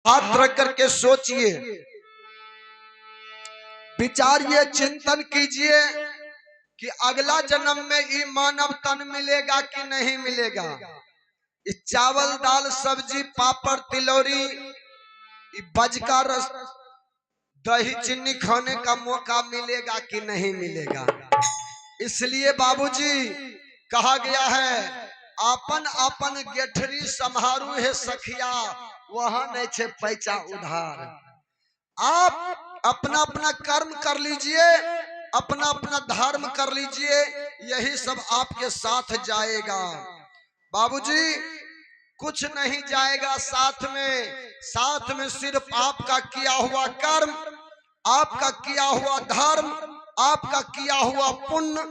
हाथ रख करके सोचिए, विचारिए, चिंतन कीजिए कि अगला जन्म में ये मानव तन मिलेगा कि नहीं मिलेगा। इस चावल दाल सब्जी पापड़ तिलौरी बज का रस दही चीनी खाने का मौका मिलेगा कि नहीं मिलेगा। इसलिए बाबूजी कहा गया है, आपन आपन गेठरी संहारू है सखिया, वहां नहीं छे पैसा उधार। आप अपना अपना कर्म कर लीजिए, अपना अपना धर्म कर लीजिए, यही सब आपके साथ जाएगा। बाबूजी कुछ नहीं जाएगा साथ में सिर्फ आपका किया हुआ कर्म, आपका किया हुआ धर्म, आपका किया हुआ पुण्य,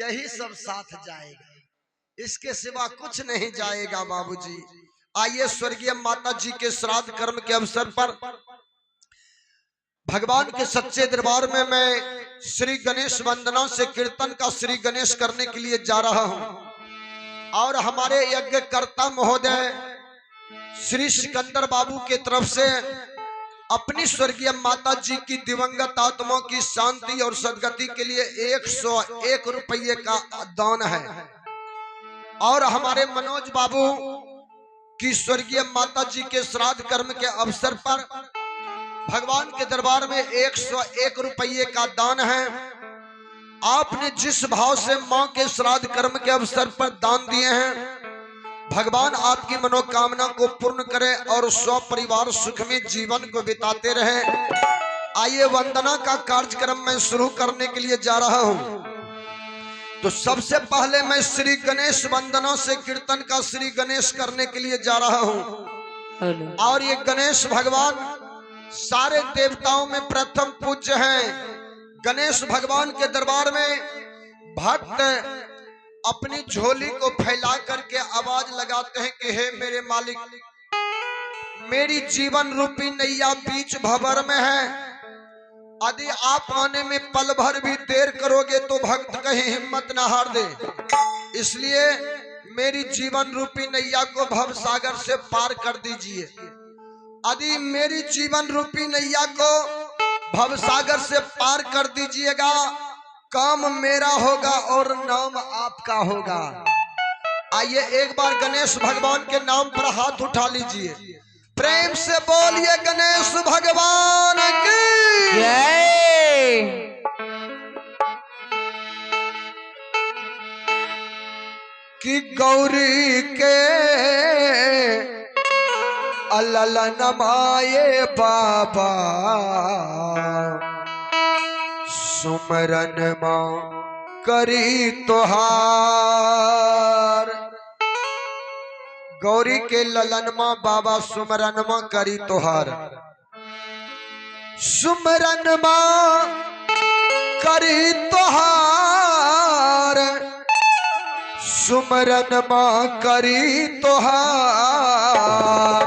यही सब साथ जाएगा, इसके सिवा कुछ नहीं जाएगा। बाबूजी आइए स्वर्गीय माता जी के श्राद्ध कर्म के अवसर पर भगवान के सच्चे दरबार में मैं श्री गणेश वंदना से कीर्तन का श्री गणेश करने के लिए जा रहा हूं। और हमारे यज्ञ कर्ता महोदय श्री सिकंदर बाबू के तरफ से अपनी स्वर्गीय माता जी की दिवंगत आत्माओं की शांति और सदगति के लिए 101 रुपये का दान है। और हमारे मनोज बाबू की स्वर्गीय माता जी के श्राद्ध कर्म के अवसर पर भगवान के दरबार में 101 रुपये का दान है। आपने जिस भाव से मां के श्राद्ध कर्म के अवसर पर दान दिए हैं, भगवान आपकी मनोकामना को पूर्ण करे और स्व परिवार सुख में जीवन को बिताते रहे। आइए वंदना का कार्यक्रम मैं शुरू करने के लिए जा रहा हूं। तो सबसे पहले मैं श्री गणेश वंदना से कीर्तन का श्री गणेश करने के लिए जा रहा हूं। और ये गणेश भगवान सारे देवताओं में प्रथम पूज्य हैं। गणेश भगवान के दरबार में भक्त अपनी झोली को फैला करके आवाज लगाते हैं कि हे मेरे मालिक, मेरी जीवन रूपी नैया बीच भंवर में है, यदि आप आने में पल भर भी देर करोगे तो भक्त कहीं हिम्मत न हार दे। इसलिए मेरी जीवन रूपी नैया को भव सागर से पार कर दीजिए। यदि मेरी जीवन रूपी नैया को भव सागर से पार कर दीजिएगा, काम मेरा होगा और नाम आपका होगा। आइए एक बार गणेश भगवान के नाम पर हाथ उठा लीजिए, प्रेम से बोलिए गणेश भगवान की जय। कि गौरी के अललन माये बाबा, सुमरन मां करी तोहार। गौरी के ललन मां बाबा, सुमरन मां करी तोहार। सुमरन मां करी तोहार, सुमरन मां करी तोहार।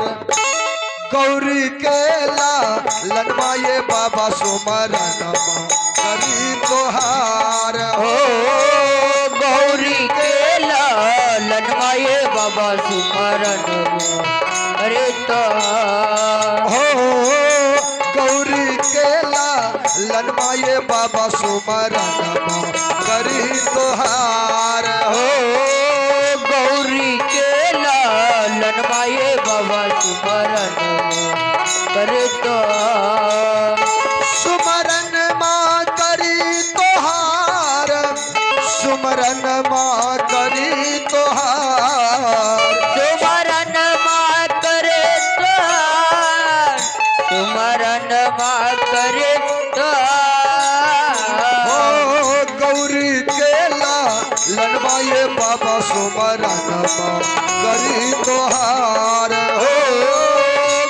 गौरी के लालन माये बाबा, सुमरन मां करी तोहार। हो गौरी के लालन माये बाबा, सुमरन अरे तोहार। हो गौरी के लालन माये बाबा, सुमरन मां करी तोहार। हो गौरी के लालन माये बाबा, सुमरन करे तोहार। सुमरन मां करी तोहार, सुमरन मां करी तोहार। सुमरन मां करे तोहार, सुमरन मां करे तोहार। हो गौरी के लालन माये बाबा, सुमरन मां करी तोहार। हो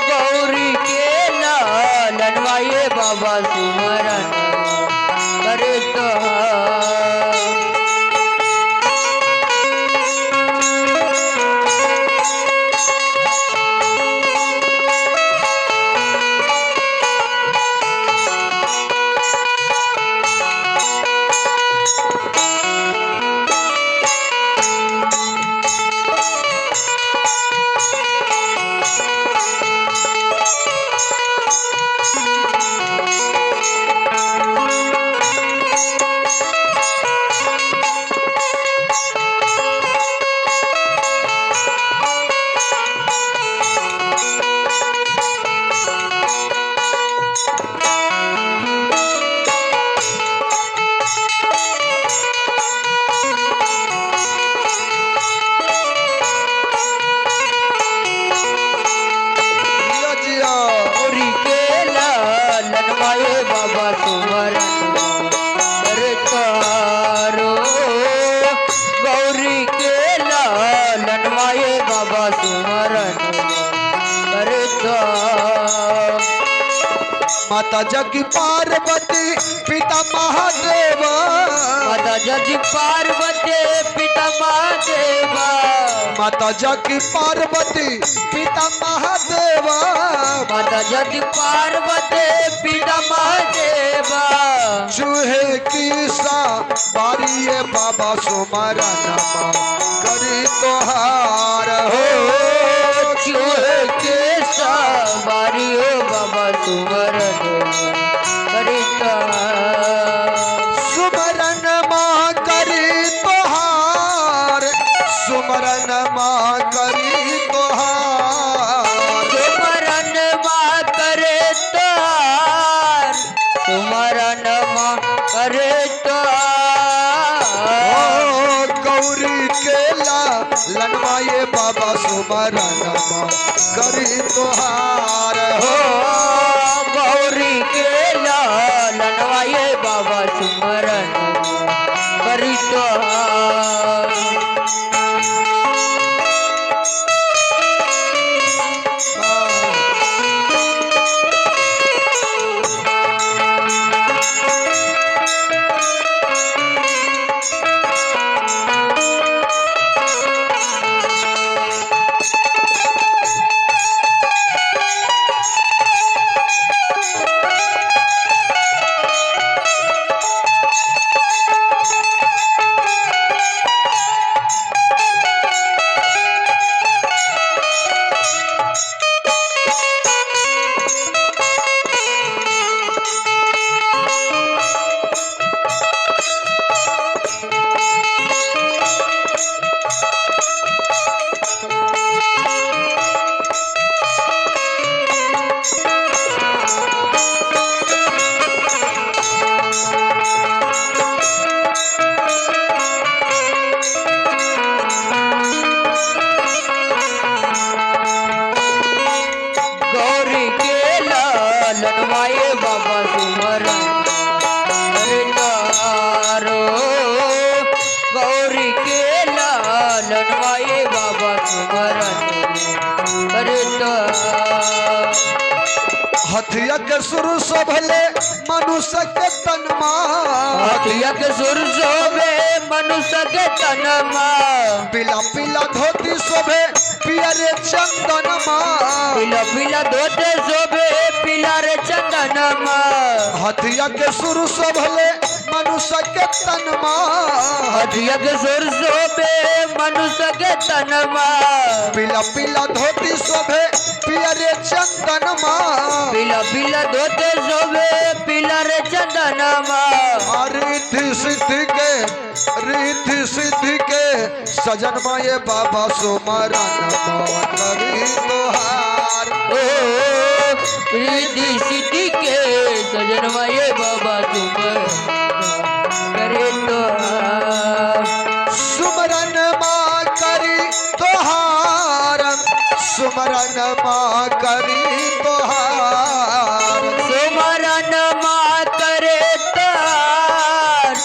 गौरी के लालन माये बाबा, सुमरन करे तोहार। लनवाए बाबा सुमरन करतारो गौरी के लनवाए बाबा सुमरन करता। माता जग पार्वती पिता महादेव, माता जग पार्वती पिता महादेव, माता जग पार्वती पिता महादेव, माता जग पार्वती पिता महादेव। चूहे की सा बारी बाबा सुमरन करी तोहार हो, चूहे के सवारी हो बाबा सुमरन करता। सुमरन माँ करी तोहार, सुमरन माँ करी तोहार, सुमरन माँ करे तार, सुमरन माँ करे तार। ओ गौरी के लनवाए बाबा सुमरन माँ करी तोहार हो हो। गौरी के लनवाए बाबा सुमरन करी तोहार। लनवाए बाबा सुमरन करतारो गौरी के लनवाए बाबा सुमरन करता। हथिया के सुर शोभले मनुष्य के तनमा, हथिया के सुर शोभे मनुष्य के तनमा, पीला पीला धोती शोभे पियरे चंदनमा, पीला पीला धोते शोभे पीला रे चंदनमा। हथिया के सुर शोभले मनुष्य के तनमा, हथिया के सुर शोभे मनुष्य के तनमा, पीला पीला धोती शोभे पियरे चंदनमा, पीला पीला धोते शोभे पीला रे चंदनमा। रिद्धि सिद्धि के सजन माये बाबा सुमरन करी तोहार। ओ रिद्धि सिद्धि के सजन माये बाबा सुमरन करे तोहार। सुमरन माँ करी तोहार, सुमरन माँ करी तोहार, सुमरन माँ करे तार,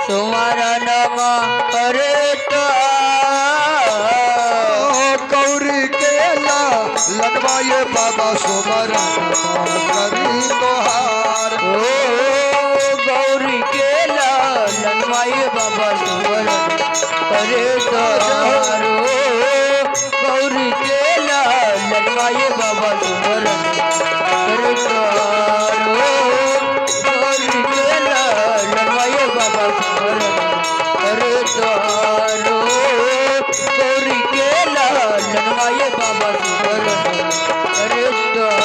सुमरन माँ करे तार। गौरी के लनवाए बाबा सुमरन माँ करी तोहार। ओ गौरी के लनवाए बाबा सुमरन करे तार। ओ गौरी के लनवाए बाबा सुमरन करे तार। ओ गौरी के लनवाए बाबा सुमरन करे तार। ओ गौरी के लनवाए बाबा सुमरन करे तार।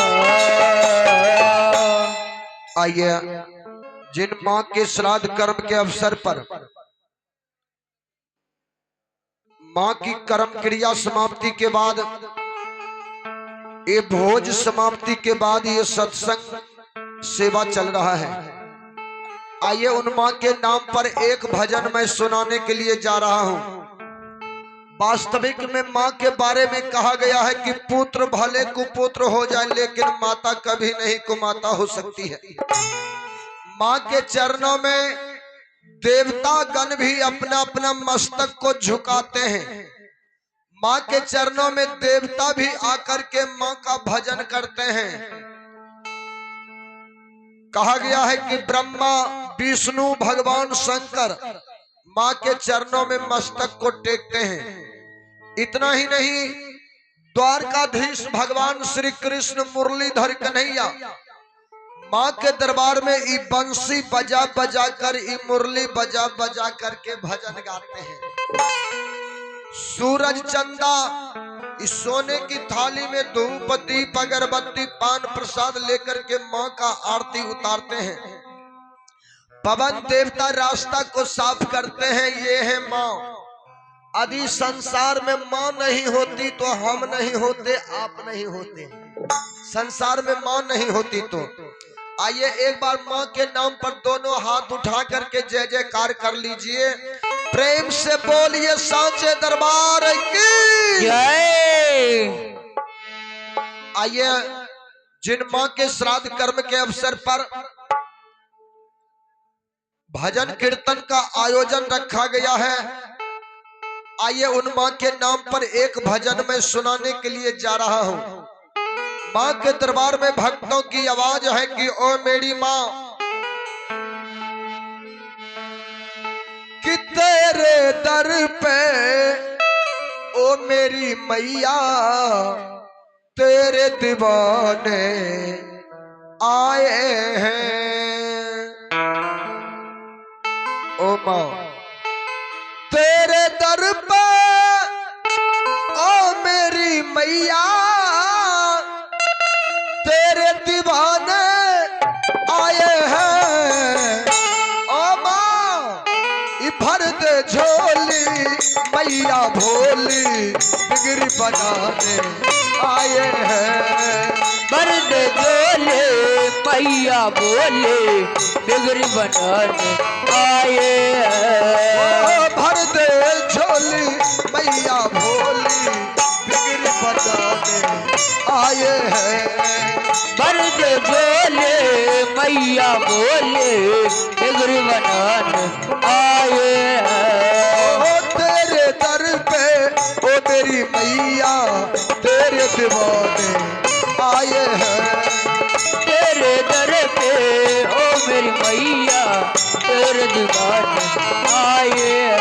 आइए, जिन माँ के श्राद्ध कर्म के अवसर पर माँ की कर्म क्रिया समाप्ति के बाद, ये भोज समाप्ति के बाद ये सत्संग सेवा चल रहा है। आइए, उन माँ के नाम पर एक भजन मैं सुनाने के लिए जा रहा हूँ। वास्तविक में माँ के बारे में कहा गया है कि पुत्र भले कुपुत्र हो जाए लेकिन माता कभी नहीं कुमाता हो सकती है। माँ के चरणों में देवता गण भी अपना अपना मस्तक को झुकाते हैं। माँ के चरणों में देवता भी आकर के माँ का भजन करते हैं। कहा गया है कि ब्रह्मा विष्णु भगवान शंकर माँ के चरणों में मस्तक को टेकते हैं। इतना ही नहीं, द्वारकाधीश भगवान श्री कृष्ण मुरलीधर कन्हैया माँ के दरबार में ई बंसी बजा बजा कर, ई मुरली बजा बजा करके भजन गाते हैं। सूरज चंदा इस सोने की थाली में धूप दीप अगरबत्ती पान प्रसाद लेकर के माँ का आरती उतारते हैं। पवन देवता रास्ता को साफ करते हैं। ये है माँ। यदि संसार में माँ नहीं होती तो हम नहीं होते, आप नहीं होते। संसार में माँ नहीं होती तो आइए एक बार माँ के नाम पर दोनों हाथ उठा करके जय जयकार कर लीजिए। प्रेम से बोलिए सांचे दरबार की जय। आइए जिन माँ के श्राद्ध कर्म के अवसर पर भजन कीर्तन का आयोजन रखा गया है, आइए उन माँ के नाम पर एक भजन मैं सुनाने के लिए जा रहा हूँ। माँ के दरबार में भक्तों की आवाज है कि ओ मेरी माँ, कि तेरे दर पे ओ मेरी मैया तेरे दीवाने आए हैं। ओ माँ तेरे दर पे ओ मेरी मैया तेरे दीवाने आए हैं। ओ माँ भर दे झोली मैया भोली बिगड़ी बनाने आए हैं। भर दे झोली मैया बोले बिगड़ी बनाने आए हैं। भर दे झोली मैया भोली बिगड़ी बनाने आए हैं। भर दे झोले मैया बोले बिगड़ी बनाने आए हैं। तेरे दर पे ओ मेरी मैया तेरे दीवाने आए हैं। तेरे दर पे ओ मेरी मैया तेरे दीवाने आए हैं।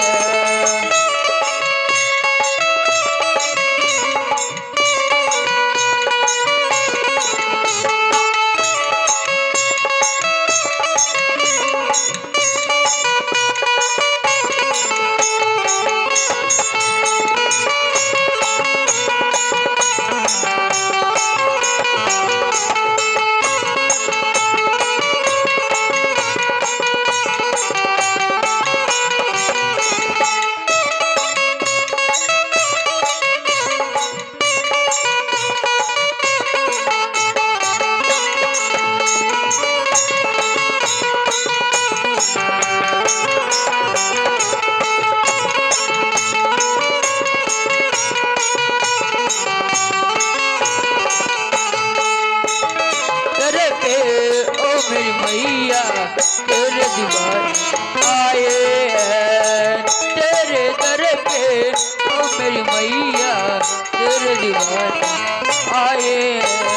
मेरी मैया तेरे दीवाने आए हैं। तेरे दर पे ओ मेरी मैया तेरे दीवाने आए हैं।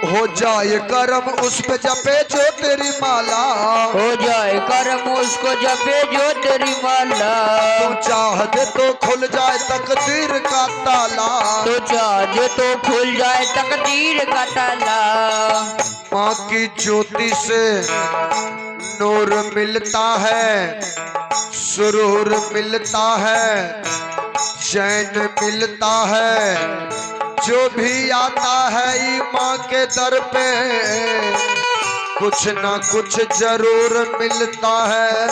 हो जाए कर्म उस पे जपे जो तेरी माला, हो जाए कर्म उसको जपे जो तेरी माला। तू चाह दे तो खुल जाए तकदीर का ताला, तो चाह दे तो खुल जाए तकदीर का ताला। माँ की ज्योति से नूर मिलता है, सुरूर मिलता है, चैन मिलता है। जो भी आता है ई माँ के दर पे कुछ ना कुछ जरूर मिलता है।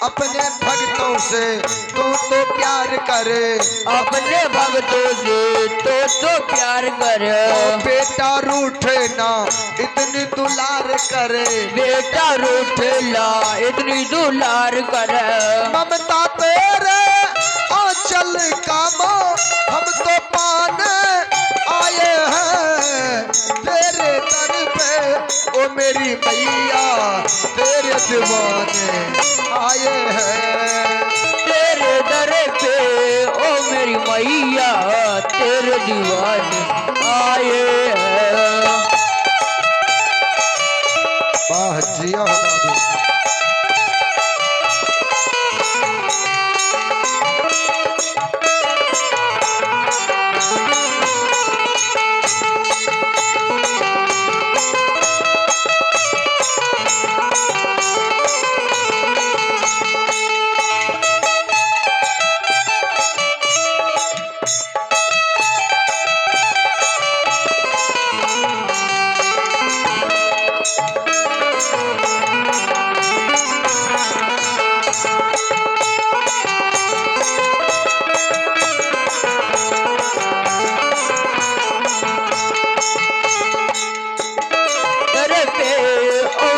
अपने भक्तों से तो प्यार करे, अपने भक्तों से तो प्यार करे। बेटा रूठे ना इतनी दुलार करे, बेटा रूठे ला इतनी दुलार करे। ममता तेरे आंचल ओ मेरी मैया तेरे दीवाने आए हैं। तेरे दर पे ओ मेरी मैया तेरे दीवाने आए हैं। वाह जिया बाबू।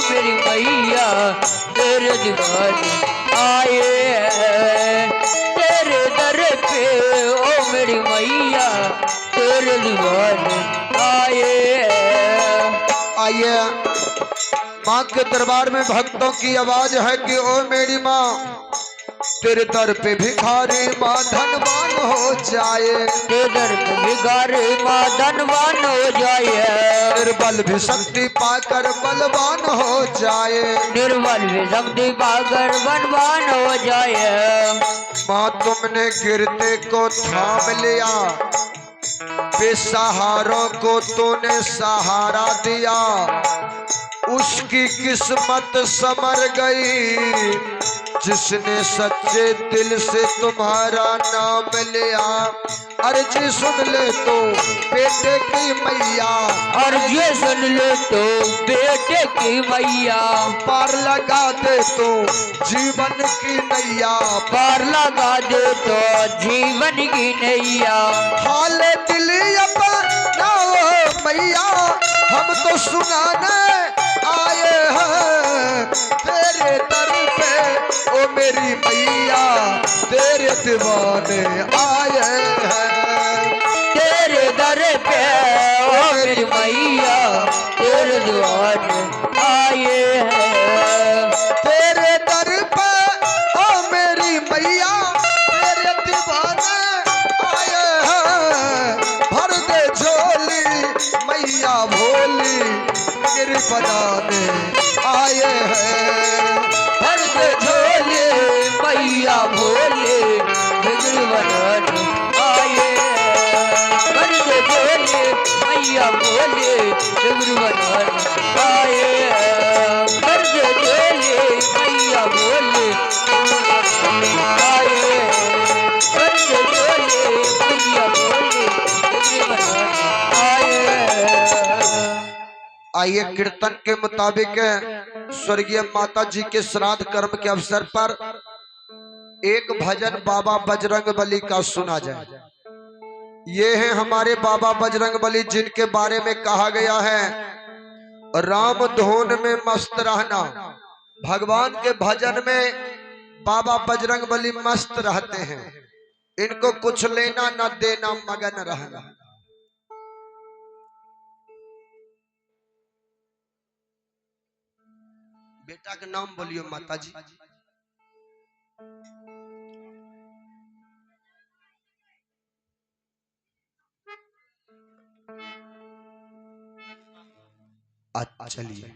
मेरी मैया तेरे दीवाने आए हैं। तेरे दर पे ओ मेरी मैया तेरे दीवाने आए हैं। आइए माँ के दरबार में भक्तों की आवाज है कि ओ मेरी माँ तेरे दर पे भिखारी माँ धनवान हो जाए। तेरे दर पे भिखारी माँ धनवान हो जाए। निर्बल भी शक्ति पाकर बलवान हो जाए। निर्बल भी शक्ति पाकर बलवान हो जाए। माँ तुमने गिरते को थाम लिया, बेसहारों को तूने सहारा दिया। उसकी किस्मत संवर गई जिसने सच्चे दिल से तुम्हारा नाम लिया। अर्जी सुन ले तो बेटे की मैया, अर्जी सुन ले तो बेटे की मैया। पार लगा दे तो जीवन की नैया, पार लगा दे तो जीवन की नैया। हाल दिल अपना ओ मैया हम तो सुनाने आए हैं तेरे दर पे। ओ मेरी मैया तेरे दीवाने आए हैं। तेरे दर पे ओ मेरी मैया तेरे दीवाने आए हैं। तेरे दर पे ओ मेरी मैया तेरे दीवाने आए हैं। भर दे झोली मैया भोली गिर बनाने आए हैं। भर दे झोले मैया भोले बिगड़ बनाने आए हैं। भर दे झोले मैया भोले बिगड़ बनाने आए हैं। भर दे झोले मैया भोले आए हैं। भर दे झोले मैया भोले बिगड़ बनाने आए हैं। आइए कीर्तन के मुताबिक स्वर्गीय माता जी के श्राद्ध कर्म के अवसर पर एक भजन बाबा बजरंग बली का सुना जाए। ये है हमारे बाबा बजरंग बली जिनके बारे में कहा गया है राम धुन में मस्त रहना। भगवान के भजन में बाबा बजरंग बली मस्त रहते हैं। इनको कुछ लेना न देना मगन रहना। बेटा का नाम बोलियो माता जी। चलिए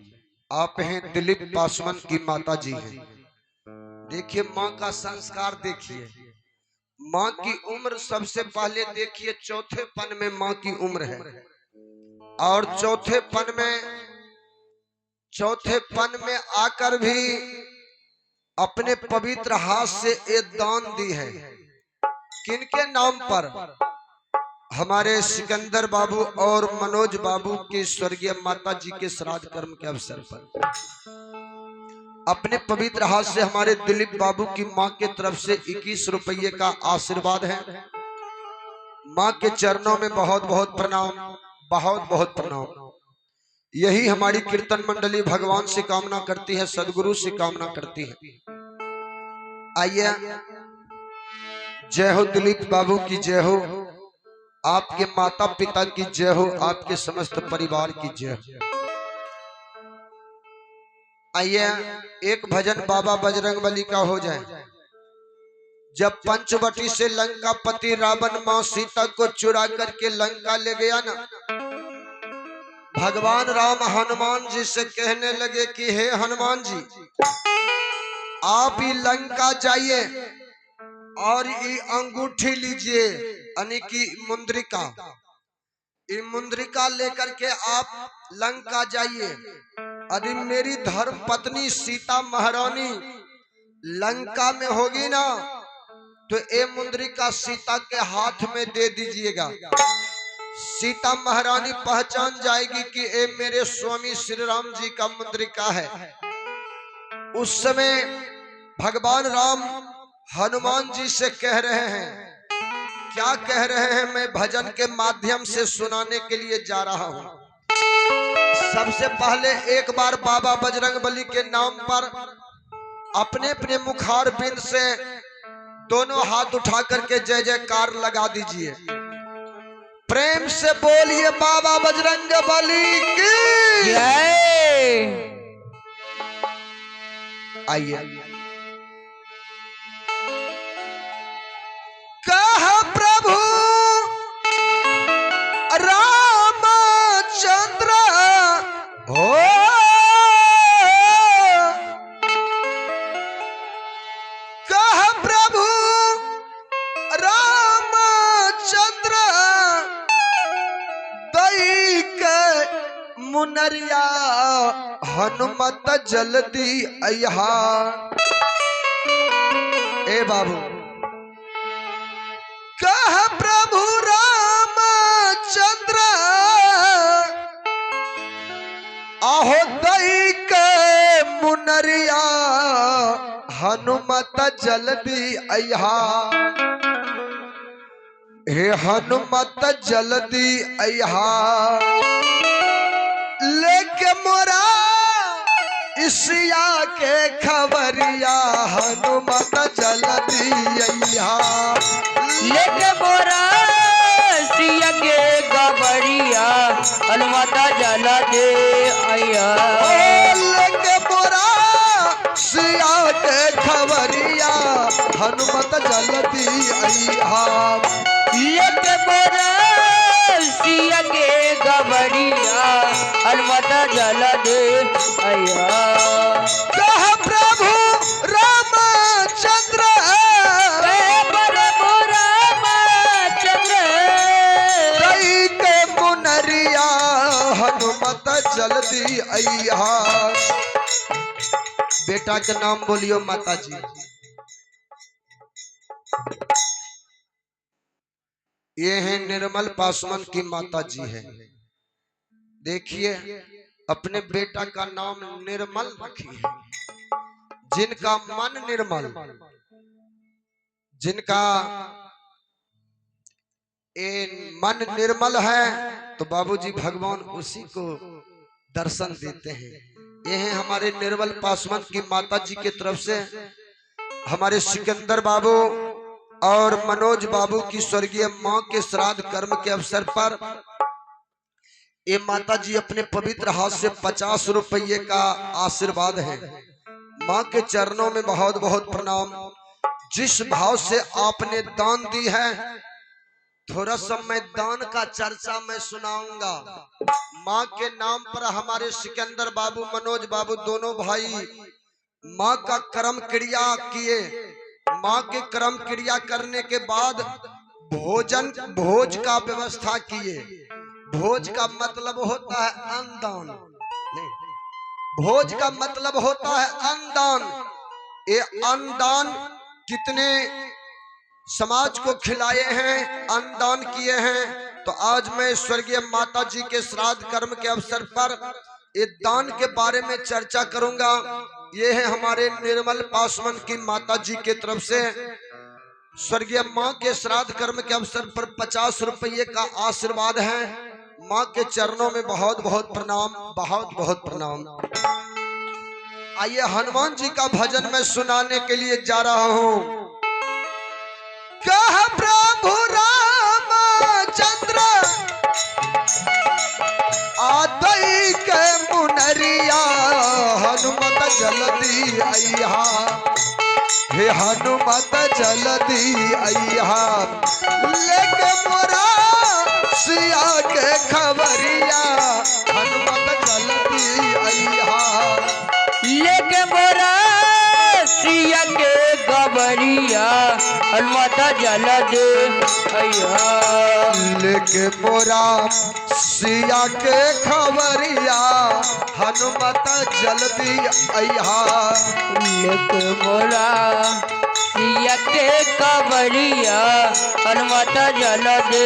आप हैं दिलीप पासवान की माता जी हैं। देखिए माँ का संस्कार देखिए। माँ की उम्र सबसे पहले देखिए चौथे पन में माँ की उम्र है और चौथे पन में आकर भी अपने पवित्र हाथ से एक दान दी है। किनके नाम पर? हमारे सिकंदर बाबू और मनोज बाबू की स्वर्गीय माता जी के श्राद्ध कर्म के अवसर पर अपने पवित्र हाथ से हमारे दिलीप बाबू की मां के तरफ से 21 रुपये का आशीर्वाद है। मां के चरणों में बहुत बहुत प्रणाम, बहुत बहुत प्रणाम। यही हमारी कीर्तन मंडली भगवान से कामना करती है, सदगुरु से कामना करती है। आइए, जय हो दिलीप बाबू की जय हो, आपके माता पिता की जय हो, आपके समस्त परिवार की जय हो। आइए एक भजन बाबा बजरंगबली का हो जाए। जब पंचवटी से लंका पति रावण मां सीता को चुरा करके लंका ले गया ना, भगवान राम हनुमान जी से कहने लगे कि हे हनुमान जी, आप ही लंका जाइए और ये अंगूठी लीजिए, यानी कि मुंद्रिका, ये मुंद्रिका लेकर के आप लंका जाइए। यदि मेरी धर्म पत्नी सीता महारानी लंका में होगी ना, तो ये मुंद्रिका सीता के हाथ में दे दीजिएगा। सीता महारानी पहचान जाएगी कि ये मेरे स्वामी श्री राम जी का मुंद्रिका है। उस समय भगवान राम हनुमान जी से कह रहे हैं, क्या कह रहे हैं मैं भजन के माध्यम से सुनाने के लिए जा रहा हूं। सबसे पहले एक बार बाबा बजरंगबली के नाम पर अपने अपने मुखार बिंद से दोनों हाथ उठा करके जय जयकार लगा दीजिए। प्रेम से बोलिए बाबा बजरंगबली की जय। आइए कहा प्रभु रामचंद्र हो, कहा प्रभु रामचंद्र दैक मुनरिया हनुमत जल्दी अयहा। ए बाबू, कह प्रभु रामचंद्र आहो दैक मुनरिया हनुमत जल्दी अयहा। हे हनुमत जल्दी अयहा, लेके मोरा इसिया के खबरिया हनुमत जल्दी अयहा। लेके मोरा सिया के गबरिया हनुमत जला दे आया। लेके मोरा सिया के खबरिया हनुमत जल्दी अयहा। लेके मोरा सिया के गबरिया हनुमत जला दे आया। कह प्रभु रामचंद्र मुनरिया हनुमत जल्दी अयहा। बेटा का नाम बोलियो माता जी। ये है निर्मल पासवान की माता जी है। देखिए अपने बेटा का नाम निर्मल रखी है। जिनका मन निर्मल, जिनका मन निर्मल है, तो बाबूजी भगवान उसी को दर्शन देते हैं। ये है हमारे निर्मल पासवान की माता जी की तरफ से हमारे सिकंदर बाबू और मनोज बाबू की स्वर्गीय मां के श्राद्ध कर्म के अवसर पर ये माता जी अपने पवित्र हाथ से 50 रुपये का आशीर्वाद है। मां के चरणों में बहुत बहुत प्रणाम। जिस भाव से आपने दान दी है, थोड़ा सा मैं दान का चर्चा मैं सुनाऊंगा। माँ के नाम पर हमारे सिकंदर बाबू मनोज बाबू दोनों भाई माँ का कर्म क्रिया किए। माँ के कर्म क्रिया करने के बाद भोज का व्यवस्था किए। भोज का मतलब होता है अन्नदान, भोज का मतलब होता है अन्नदान। ये अन्नदान कितने समाज को खिलाए हैं, अन्नदान किए हैं। तो आज मैं स्वर्गीय माता जी के श्राद्ध कर्म के अवसर पर ये दान के बारे में चर्चा करूंगा। ये है हमारे निर्मल पासवान की माता जी के तरफ से स्वर्गीय माँ के श्राद्ध कर्म के अवसर पर 50 रुपये का आशीर्वाद है। माँ के चरणों में बहुत बहुत प्रणाम, बहुत बहुत प्रणाम। आइए हनुमान जी का भजन मैं सुनाने के लिए जा रहा हूँ। कह प्रभु रामचंद्र आदई के मुनरिया हनुमत जल्दी अइहा, हे हनुमत जल्दी अइहा, लेके मोरा सिया के खबरिया, हनुमत जल्दी अइहा, लेके मोरा सिया के खबरिया, हनुमत जल्दी अइहा, लेके मोरा सिया के खबरिया, हनुमत जल्दी अइहा, लेके मोरा सिया के खबरिया, हनुमत जल्दी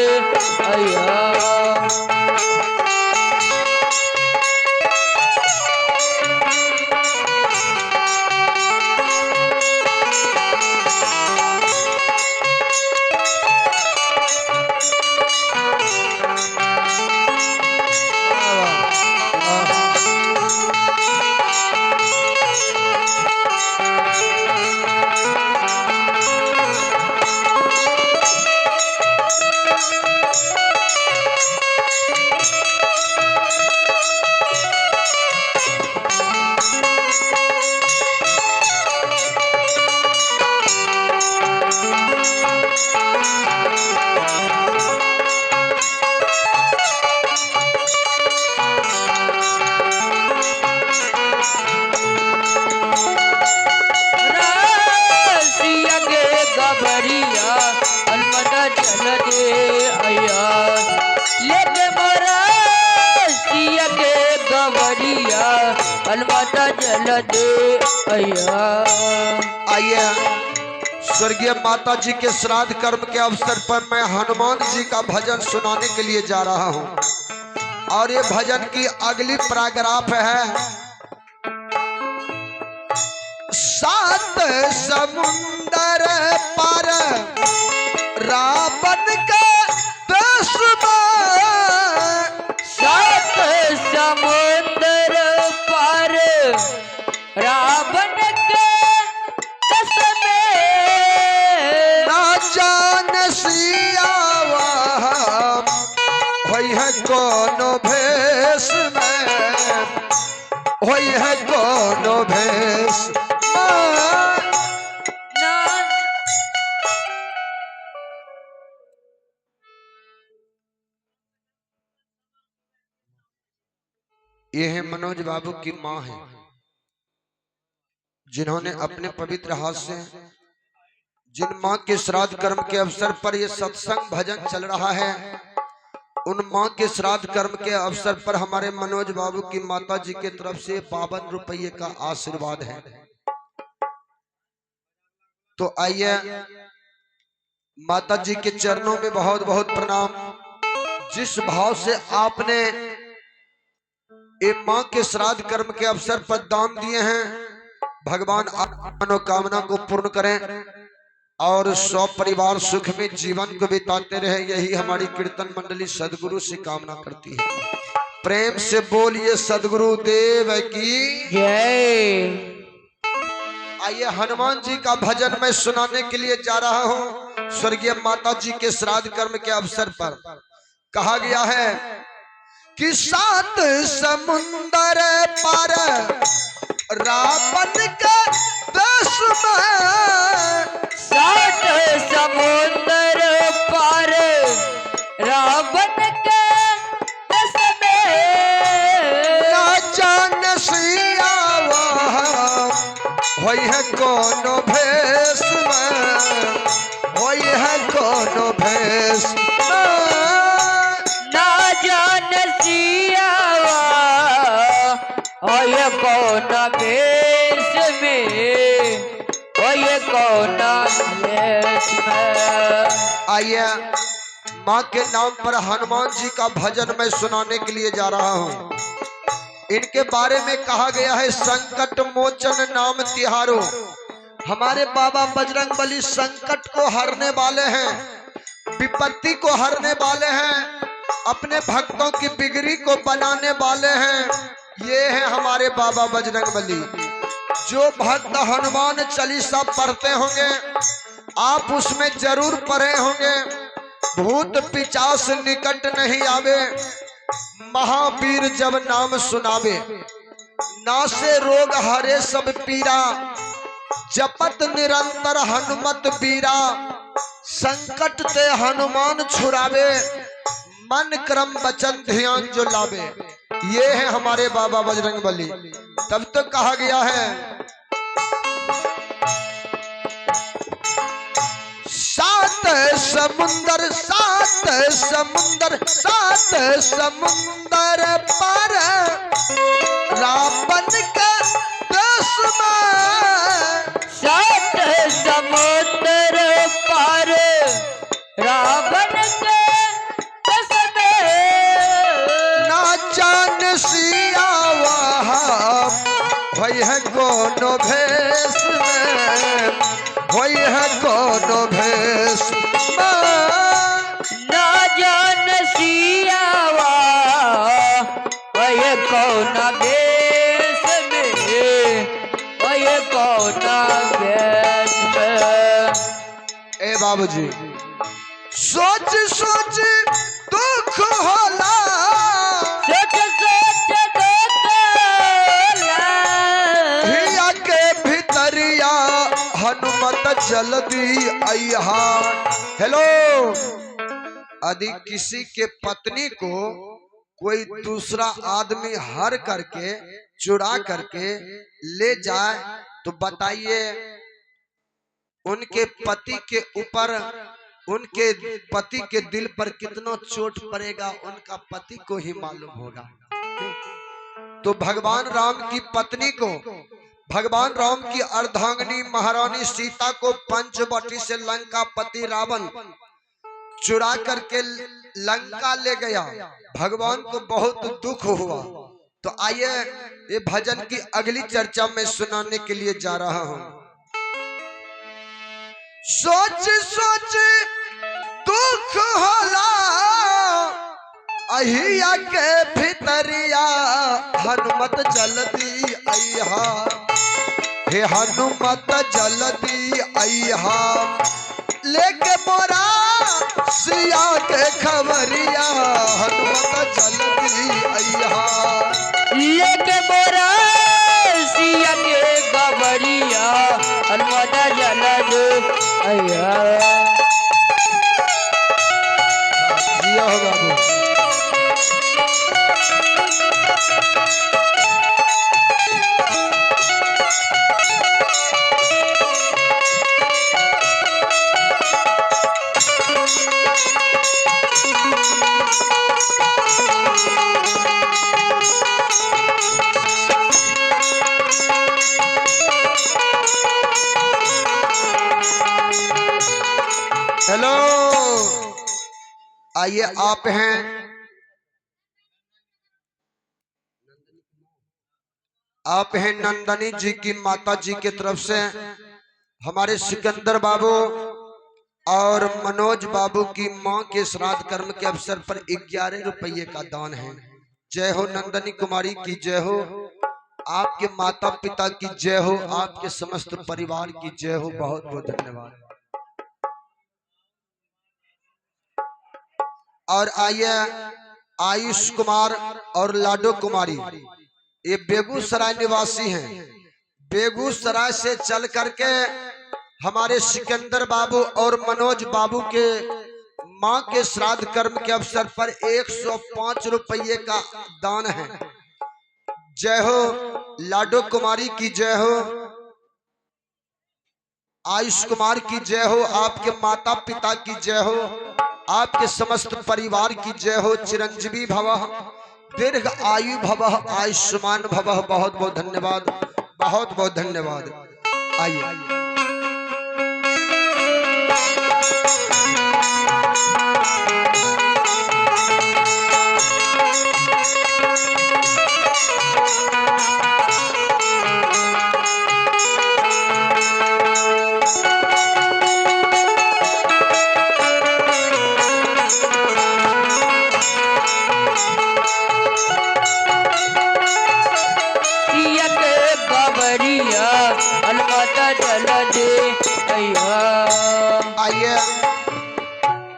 अइहा। आइए स्वर्गीय माता जी के श्राद्ध कर्म के अवसर पर मैं हनुमान जी का भजन सुनाने के लिए जा रहा हूं और ये भजन की अगली पैराग्राफ है। सात समुंदर पार रावण के देश में, सात समुंदर पार रावण के देश में, ना जान सियावा होई है कोनो भेष में, होई है कोनो भेष में। ये है मनोज बाबू की माँ है, जिन्होंने अपने पवित्र हाथ से जिन माँ के श्राद्ध कर्म के अवसर पर ये सत्संग भजन चल रहा है, उन माँ के श्राद्ध कर्म के अवसर पर हमारे मनोज बाबू की माता जी के तरफ से 52 रुपये का आशीर्वाद है। तो आइए माता जी के चरणों में बहुत बहुत प्रणाम। जिस भाव से आपने ये माँ के श्राद्ध कर्म के अवसर पर दान दिए हैं, भगवान आपकी मनोकामना को पूर्ण करें और सौ परिवार सुख में जीवन को बिताते रहे, यही हमारी कीर्तन मंडली सदगुरु से कामना करती है। प्रेम से बोलिए सदगुरु देव की जय। आइए हनुमान जी का भजन मैं सुनाने के लिए जा रहा हूँ। स्वर्गीय माता जी के श्राद्ध कर्म के अवसर पर कहा गया है कि सात समुंदर पार रावण के देश में, सात समुंदर पार रावण के देश में, ना जान सियावा होई है कोनो भेष में, होई है कोनो भेष में, ना जान सियावा ओए कौन भेष में, ओए कौन भेष में। आइए माँ के नाम पर हनुमान जी का भजन मैं सुनाने के लिए जा रहा हूँ। इनके बारे में कहा गया है संकट मोचन नाम तिहारो। हमारे बाबा बजरंगबली संकट को हरने वाले हैं, विपत्ति को हरने वाले हैं, अपने भक्तों की बिगड़ी को बनाने वाले हैं। ये है हमारे बाबा बजरंगबली। जो भक्त हनुमान चालीसा पढ़ते होंगे आप उसमें जरूर पढ़े होंगे, भूत पिचास निकट नहीं आवे, महावीर जब नाम सुनावे, नासे रोग हरे सब पीरा, जपत निरंतर हनुमत बीरा, संकट ते हनुमान छुड़ावे, मन क्रम वचन ध्यान जो लावे। ये है हमारे बाबा बजरंगबली। तब तो कहा गया है सात समुंदर सात समुंदर सात समुंदर पार रावण के देश में, सात समुद्र पार रावण के देश में, ना जान सिया वहाँ भई है कोनो भेष में, भई है कोनो भेष में, ना जान सियावा वह कौन भेष में, वह कौन भेष में। ए बाबूजी सोच सोच दुख होला, सोच सोच दुखला, हिया के भीतरिया हनुमत जल्दी अइहा। हेलो, यदि किसी के पत्नी को कोई दूसरा आदमी हर करके चुरा करके ले जाए तो बताइए उनके पति के ऊपर, उनके पति के दिल पर कितना चोट पड़ेगा, उनका पति को ही मालूम होगा। तो भगवान राम की पत्नी को, भगवान राम की अर्धांगिनी महारानी सीता को पंचवटी से लंका पति रावण चुरा करके लंका ले गया। भगवान को बहुत दुख हुआ। तो आइए ये भजन की अगली चर्चा में सुनाने के लिए जा रहा हूं। सोच सोच दुख होला, अहिया के भीतरिया हनुमत जल्दी अइहा, हे हनुमत जल्दी अइहा, लेके मोरा सिया के खबरिया हनुमत जल्दी अइहा, लेके मोरा सिया के खबरिया हनुमत जल्दी अइहा। जिया हो बाबू। हेलो, आइए आप हैं नंदनी जी की माता जी की तरफ से हमारे सिकंदर बाबू और मनोज बाबू की मां के श्राद्ध कर्म के अवसर पर 11 रुपये का दान है। जय हो नंदनी कुमारी की जय हो, आपके माता पिता की जय हो, आपके समस्त परिवार की जय हो। बहुत बहुत धन्यवाद। और आइए आयुष कुमार और लाडो कुमारी, ये बेगूसराय निवासी हैं। बेगूसराय से चल करके हमारे सिकंदर बाबू और मनोज बाबू के मां के श्राद्ध कर्म के अवसर पर 105 रुपये का दान है। जय हो लाडो कुमारी की जय हो, आयुष कुमार की जय हो, आपके माता पिता की जय हो, आपके समस्त परिवार की जय हो। चिरंजीवी भवः, दीर्घ आयु भवः, आयुष्मान भवः। बहुत बहुत धन्यवाद, बहुत बहुत धन्यवाद। आइए आइए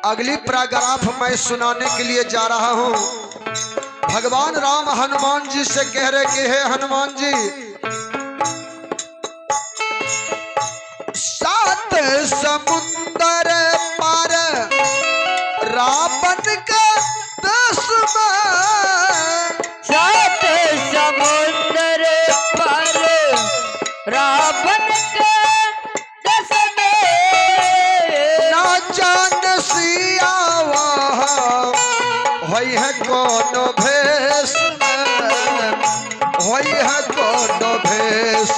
अगली पैराग्राफ मैं सुनाने के लिए जा रहा हूं। भगवान राम हनुमान जी से कह रहे कि हे हनुमान जी, 7 समुंदर पार रावण का 10 में, 7 समुंदर पार रावण के 10 में, ना जान सिया होई है कौन भेष में, होई है कौन भेष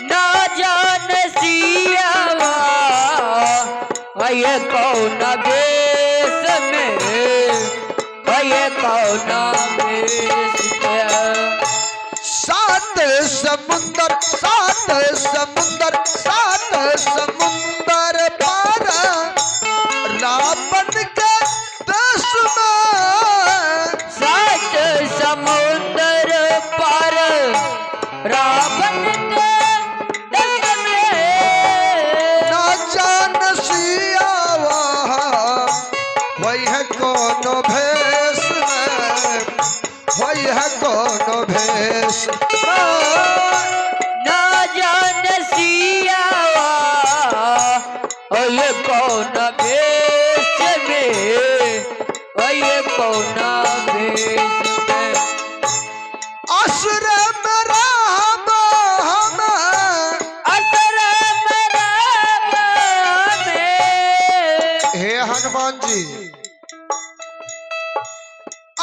ना जान सियावा ये कौन बेस में, ये कौन बेस में। 7 समुंदर 7 समुंदर 7 समुंदर पार रावण के 10 में, 7 समुंदर पार रावण के 10 में, ना जान सिया वही है कौन भेष में, वही है कौन भेष ना जान सियावा ये कौन भेष में, ये कौन भेष में। असुर में राम हम, असुर में राम में, हे हनुमान जी,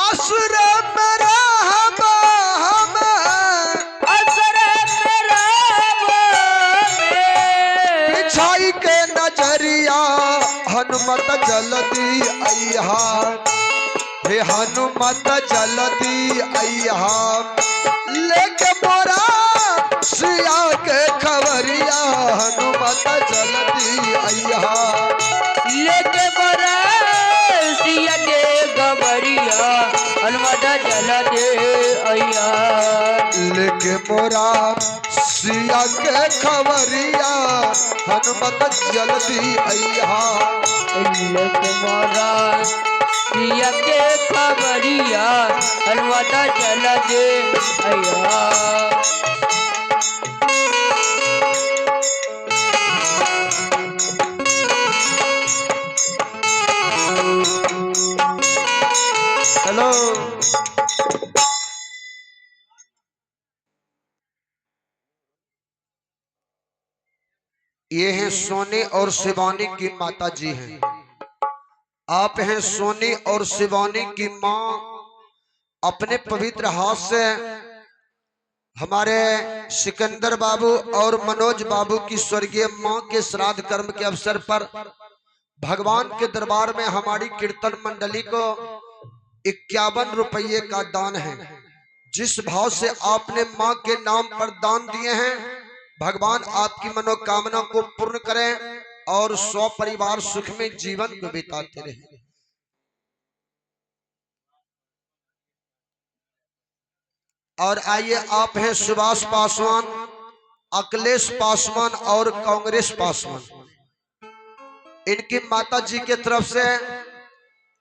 असुर में राम हम, असुर में राम में, बिछाई के नजरिया हनुमत जल्दी अइहा, हे हनुमत जल्दी अइहा, लेके मोरा सिया के खबरिया हनुमत जल्दी अइहा, लेके बरा सिया के गबरिया हनुमत जल दे अया, लेके मोरा सिया के खबरिया हनुमत जल्दी अइहा, लेके बरा सिया के खबरिया हनुमत जल दे अया। हेलो, ये हैं सोने और शिवानी की माता जी हैं। आप हैं सोनी और शिवानी की माँ। अपने पवित्र हाथ से हमारे सिकंदर बाबू और मनोज बाबू की स्वर्गीय माँ के श्राद्ध कर्म के अवसर पर भगवान के दरबार में हमारी कीर्तन मंडली को 51 रुपये का दान है। जिस भाव से आपने माँ के नाम पर दान दिए हैं, भगवान आपकी मनोकामना को पूर्ण करें और परिवार सुख में जीवन को बिताते रहे। और आइए, आप हैं सुभाष पासवान, अखिलेश पासवान और कांग्रेस पासवान। इनकी माता जी के तरफ से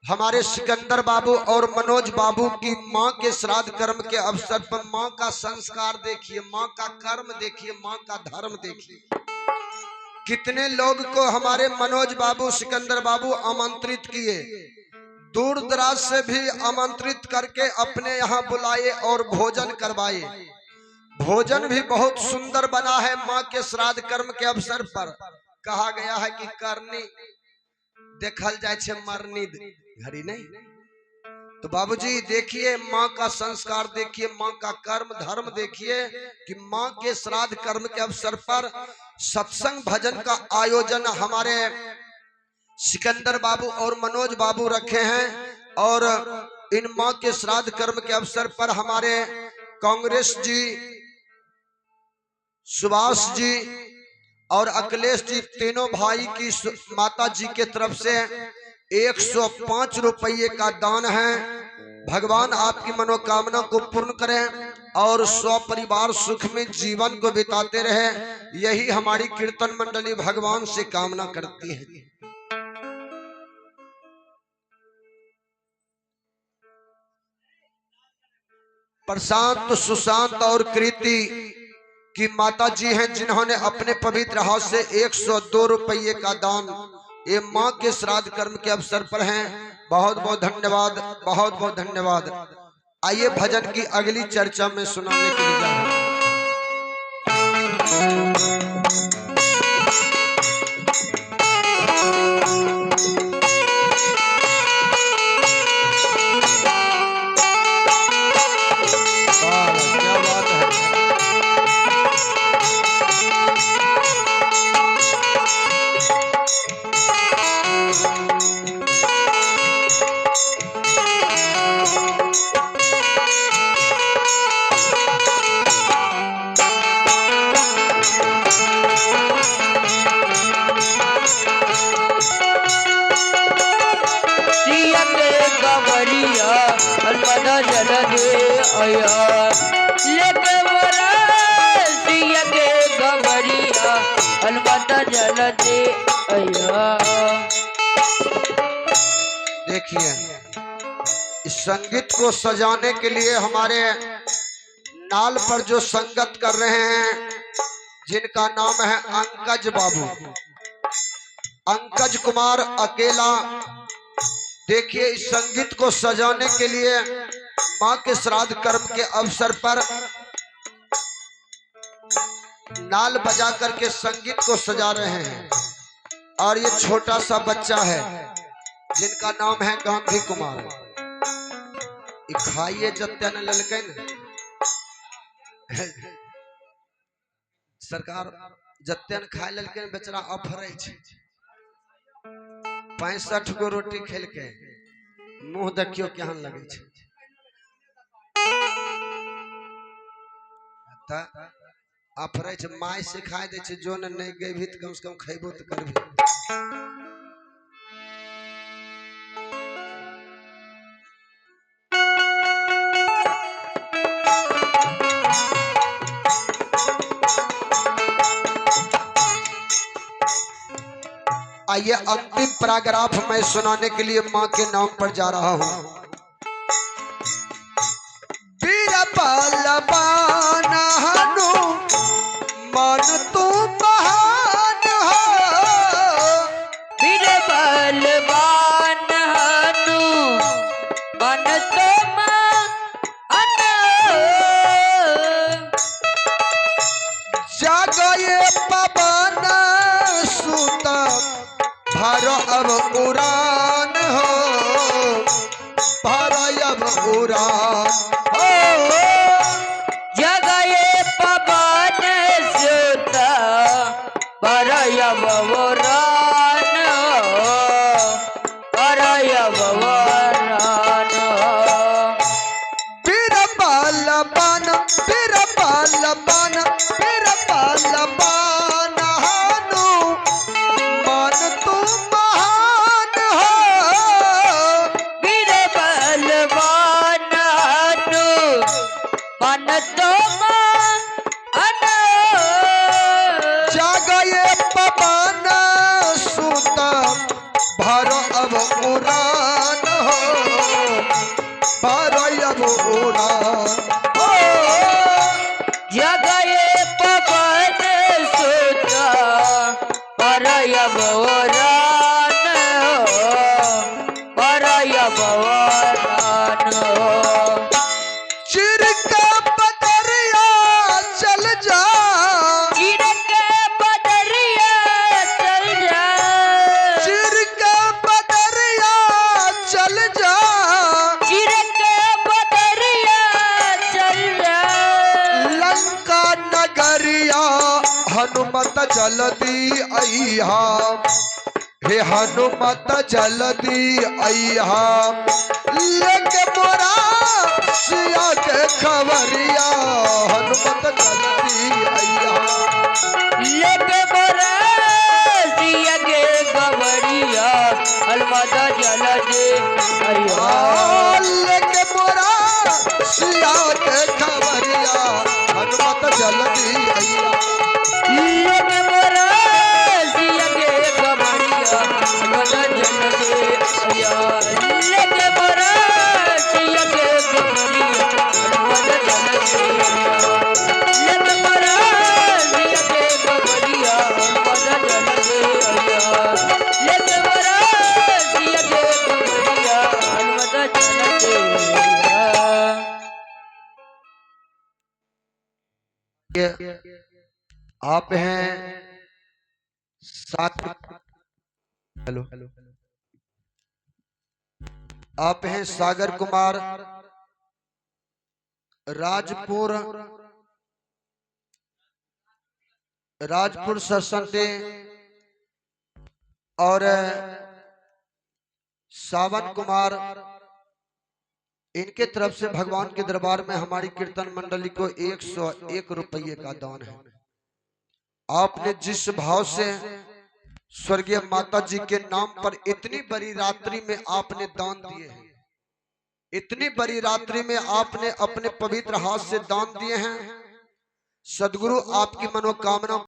हमारे सिकंदर बाबू और मनोज बाबू की माँ के श्राद्ध कर्म के अवसर पर माँ का संस्कार देखिए, माँ का कर्म देखिए, माँ का धर्म देखिए। कितने लोग को हमारे मनोज बाबू सिकंदर बाबू आमंत्रित किए, दूर दराज से भी आमंत्रित करके अपने यहाँ बुलाए और भोजन करवाए। भोजन भी बहुत सुंदर बना है। माँ के श्राद्ध कर्म के अवसर पर कहा गया है कि करनी देखल जाए छे मरनी घड़ी नहीं। तो बाबूजी देखिए, माँ का संस्कार देखिए, माँ का कर्म धर्म देखिए कि माँ के श्राद्ध कर्म के अवसर पर सत्संग भजन का आयोजन हमारे सिकंदर बाबू और मनोज बाबू रखे हैं। और इन माँ के श्राद्ध कर्म के अवसर पर हमारे कांग्रेस जी, सुभाष जी और अखिलेश जी, तीनों भाई की माता जी के तरफ से 105 रुपये का दान है। भगवान आपकी मनोकामना को पूर्ण करें और परिवार सुख में जीवन को बिताते रहे, यही हमारी कीर्तन मंडली भगवान से कामना करती है। प्रशांत, सुशांत और कृति की माता जी हैं, जिन्होंने अपने पवित्र हाथ से 102 रुपये का दान ये माँ के श्राद्ध कर्म के अवसर पर हैं। बहुत बहुत धन्यवाद, बहुत बहुत धन्यवाद। आइए भजन की अगली चर्चा में सुनाने के लिए जा रहे हैं। क्या बात है। सिया के गवरिया अलमदा जल दे आया लेके मोरा सिया के गवरिया अलमदा जल दे आया। देखिए, इस संगीत को सजाने के लिए हमारे नाल पर जो संगत कर रहे हैं, जिनका नाम है अंकज बाबू, अंकज कुमार अकेला। देखिए, इस संगीत को सजाने के लिए माँ के श्राद्ध कर्म के अवसर पर नाल बजा करके संगीत को सजा रहे हैं। और ये छोटा सा बच्चा है जिनका नाम है गांधी कुमार। खाइए जत्या न ललके न सरकार जत्या न खाए ललके बेचारा अफरे छे। 65 गो रोटी खेल के मुंह देखियो केहन लगे छे। अफरे छे, माय सिखाए दे छे जो न नहीं गई भी तो कम से कम खैबो तो करबी। आइए अंतिम पैराग्राफ मैं सुनाने के लिए माँ के नाम पर जा रहा हूँ। वीर बलवान हनु मन तू महान हो, वीर बलवान हनु मन तो महान जागए पवन सुत भर अब उड़ान हो, भर अब उड़ान हो। जगए पवन सुत परय बवरान परय बवरान। वीर बलवान, वीर बलवान, वीर बलवान हनु मन तू महान हो, वीर बलवान हनु मन तो महान जागए पवन सुत भर अब उड़ान हो, भर अब उड़ान हो। जगए पवन सुत परय बवरान परय बवरान। चिर का बदरिया चल जा, चिर के बदरिया चल जा, चिर का बदरिया चल जा, चिर के बदरिया चल जा। लंका नगरिया हनुमत जल्दी अइहा, हे हनुमत जल्दी अइहा, लेके मोरा सिया के खबरिया हनुमत जल्दी अइहा। लेके मोरा सिया के गवरिया अलमदा जल दे आया। लेके मोरा सिया के खबरिया हनुमत जल्दी अइहा। लेके मोरा सिया के गवरिया अलमदा जल दे आया। लेके मोरा सिया के गवरिया अलमदा ये आप हैं हेलो, आप हैं सागर कुमार राजपुर सरसंडे और सावन कुमार, इनके तरफ से भगवान के दरबार में हमारी कीर्तन मंडली को 101 रुपये का दान है। आपने जिस भाव से स्वर्गीय माता जी के नाम पर इतनी बड़ी रात्रि में आपने दान दिए हैं, इतनी बड़ी रात्रि में आपने अपने पवित्र हाथ से दान दिए हैं, सदगुरु आपकी मनोकामना